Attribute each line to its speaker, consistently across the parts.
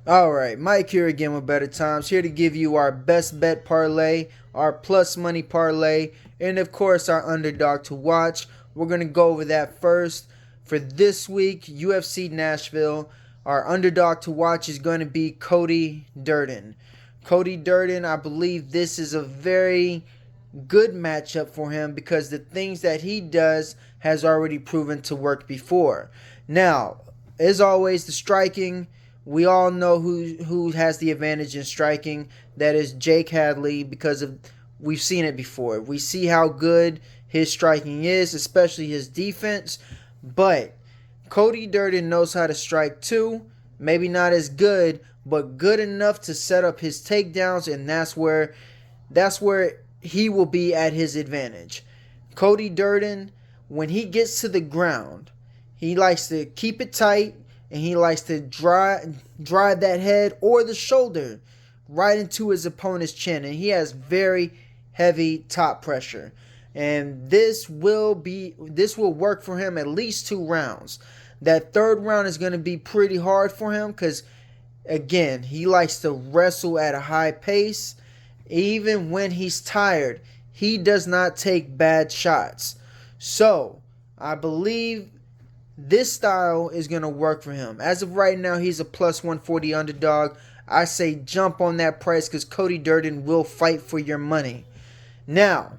Speaker 1: Alright, Mike here again with Better Times, here to give you our best bet parlay, our plus money parlay, and of course our underdog to watch. We're going to go over that first. For this week, UFC Nashville, our underdog to watch is going to be Cody Durden. Cody Durden, I believe this is a very good matchup for him because the things that he does has already proven to work before. Now, as always, the striking, we all know who has the advantage in striking. That is Jake Hadley, because of we've seen it before. We see how good his striking is, especially his defense. But Cody Durden knows how to strike too. Maybe not as good, but good enough to set up his takedowns, and that's where he will be at his advantage. Cody Durden, when he gets to the ground, he likes to keep it tight, and he likes to drive that head or the shoulder right into his opponent's chin, and he has very heavy top pressure. And this will work for him at least 2 rounds. That third round is going to be pretty hard for him because, again, he likes to wrestle at a high pace. Even when he's tired, he does not take bad shots. So, I believe this style is going to work for him. As of right now, he's a plus 140 underdog. I say jump on that price because Cody Durden will fight for your money. Now,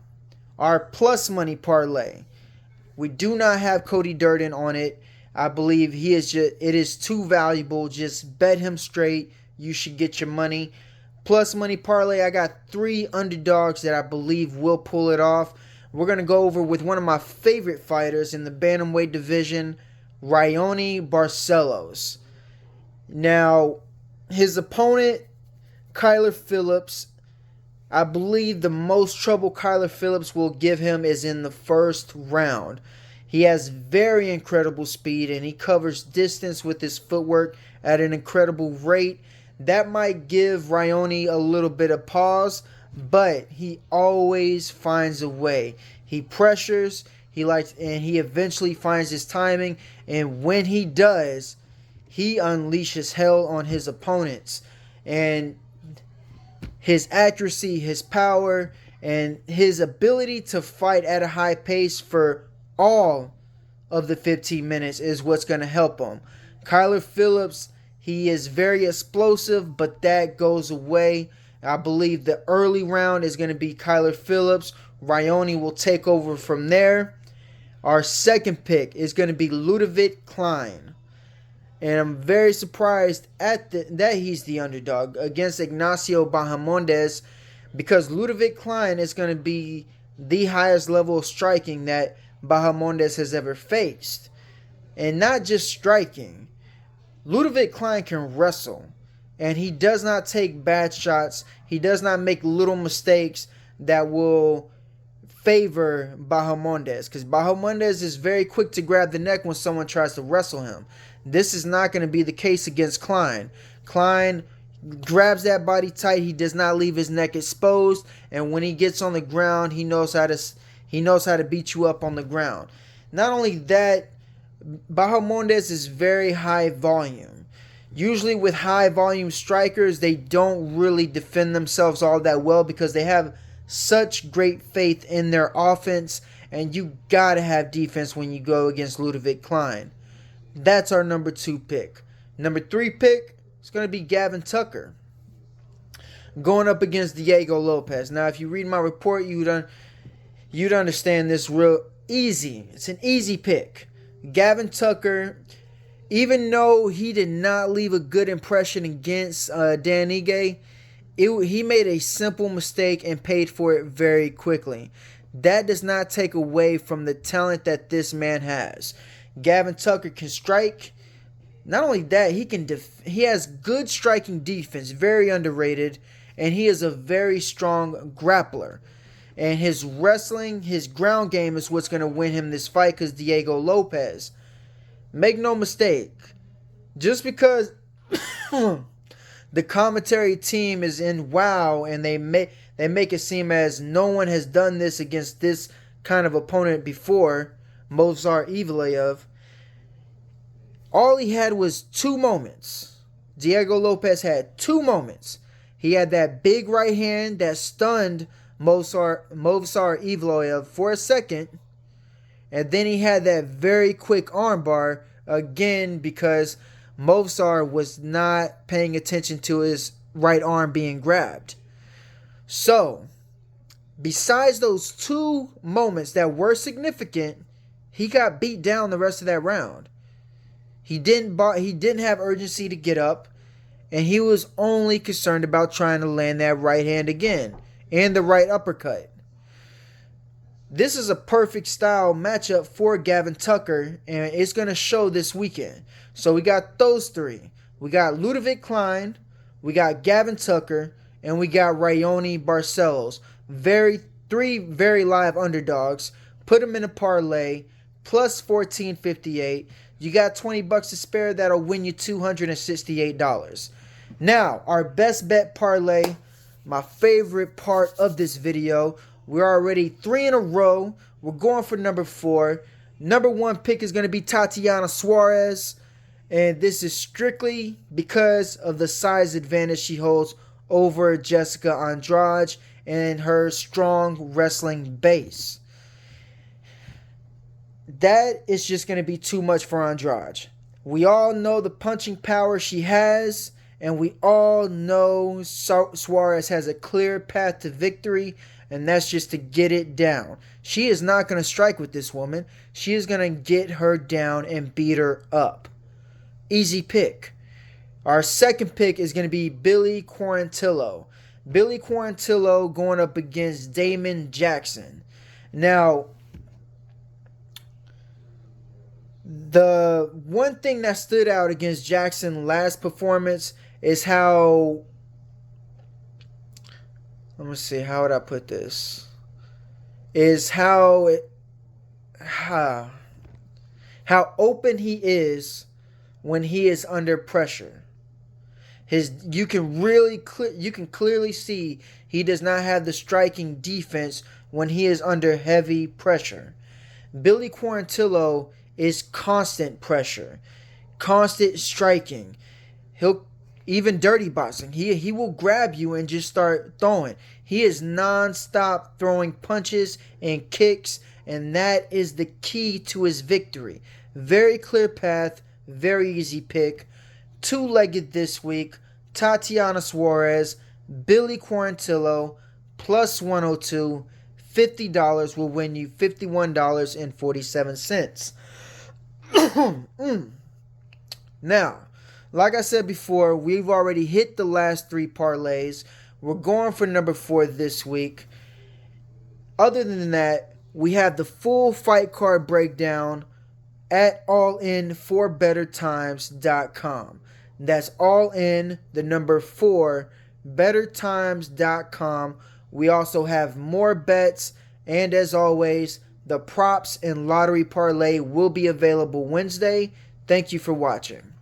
Speaker 1: our plus money parlay. We do not have Cody Durden on it. I believe it is too valuable. Just bet him straight. You should get your money. Plus money parlay, I got 3 underdogs that I believe will pull it off. We're going to go over with one of my favorite fighters in the bantamweight division, Raoni Barcelos. Now, his opponent, Kyler Phillips, I believe the most trouble Kyler Phillips will give him is in the first round. He has very incredible speed, and he covers distance with his footwork at an incredible rate. That might give Raoni a little bit of pause, but he always finds a way. He pressures, and he eventually finds his timing, and when he does, he unleashes hell on his opponents. And his accuracy, his power, and his ability to fight at a high pace for all of the 15 minutes is what's going to help him. Kyler Phillips, he is very explosive, but that goes away. I believe the early round is going to be Kyler Phillips. Raoni will take over from there. Our second pick is going to be Ludovic Klein. And I'm very surprised that he's the underdog against Ignacio Bahamondes, because Ludovic Klein is going to be the highest level of striking that Bahamondes has ever faced. And not just striking. Ludovic Klein can wrestle, and he does not take bad shots. He does not make little mistakes that will favor Bahamondes, because Bahamondes is very quick to grab the neck when someone tries to wrestle him. This is not going to be the case against Klein. Klein grabs that body tight. He does not leave his neck exposed, and when he gets on the ground, he knows how to beat you up on the ground. Not only that, Bahamondes is very high volume. Usually with high volume strikers, they don't really defend themselves all that well because they have such great faith in their offense, and you gotta have defense when you go against Ludovic Klein. That's our number 2 pick. Number 3 pick is going to be Gavin Tucker going up against Diego Lopez. Now, if you read my report, you'd understand this real easy. It's an easy pick. Gavin Tucker, even though he did not leave a good impression against Dan Ige, he made a simple mistake and paid for it very quickly. That does not take away from the talent that this man has. Gavin Tucker can strike. Not only that, he has good striking defense, very underrated, and he is a very strong grappler. And his wrestling, his ground game is what's going to win him this fight, because Diego Lopez, make no mistake, just because the commentary team is in WoW and they make it seem as no one has done this against this kind of opponent before, Movsar Evlaev, all he had was 2 moments. Diego Lopez had two moments. He had that big right hand that stunned Movsar Evloev for a second. And then he had that very quick armbar again because Movsar was not paying attention to his right arm being grabbed. So, besides those two moments that were significant, he got beat down the rest of that round. He didn't have urgency to get up, and he was only concerned about trying to land that right hand again and the right uppercut. This is a perfect style matchup for Gavin Tucker, and it's going to show this weekend. So we got those three. We got Ludovic Klein, we got Gavin Tucker, and we got Raoni Barcelos. Three very live underdogs. Put them in a parlay, plus 14.58. You got $20 to spare. That'll win you $268. Now, our best bet parlay, my favorite part of this video. We're already 3 in a row. We're going for number 4. Number 1 pick is going to be Tatiana Suarez. And this is strictly because of the size advantage she holds over Jessica Andrade and her strong wrestling base. That is just going to be too much for Andrade. We all know the punching power she has, and we all know Suarez has a clear path to victory, and that's just to get it down. She is not going to strike with this woman. She is going to get her down and beat her up. Easy pick. Our second pick is going to be Billy Quarantillo. Billy Quarantillo going up against Damon Jackson. Now, the one thing that stood out against Jackson's last performance is how, let me see, how would I put this? Is how open he is when he is under pressure. You can clearly see he does not have the striking defense when he is under heavy pressure. Billy Quarantillo is constant pressure, constant striking. He'll even dirty boxing. He will grab you and just start throwing. He is non-stop throwing punches and kicks, and that is the key to his victory. Very clear path, very easy pick. Two-legged this week. Tatiana Suarez, Billy Quarantillo, plus 102. $50 will win you $51.47. Now, like I said before, we've already hit the last 3 parlays. We're going for number 4 this week. Other than that, we have the full fight card breakdown at allinforbettertimes.com. That's all in the number 4, bettertimes.com. We also have more bets, and as always, the props and lottery parlay will be available Wednesday. Thank you for watching.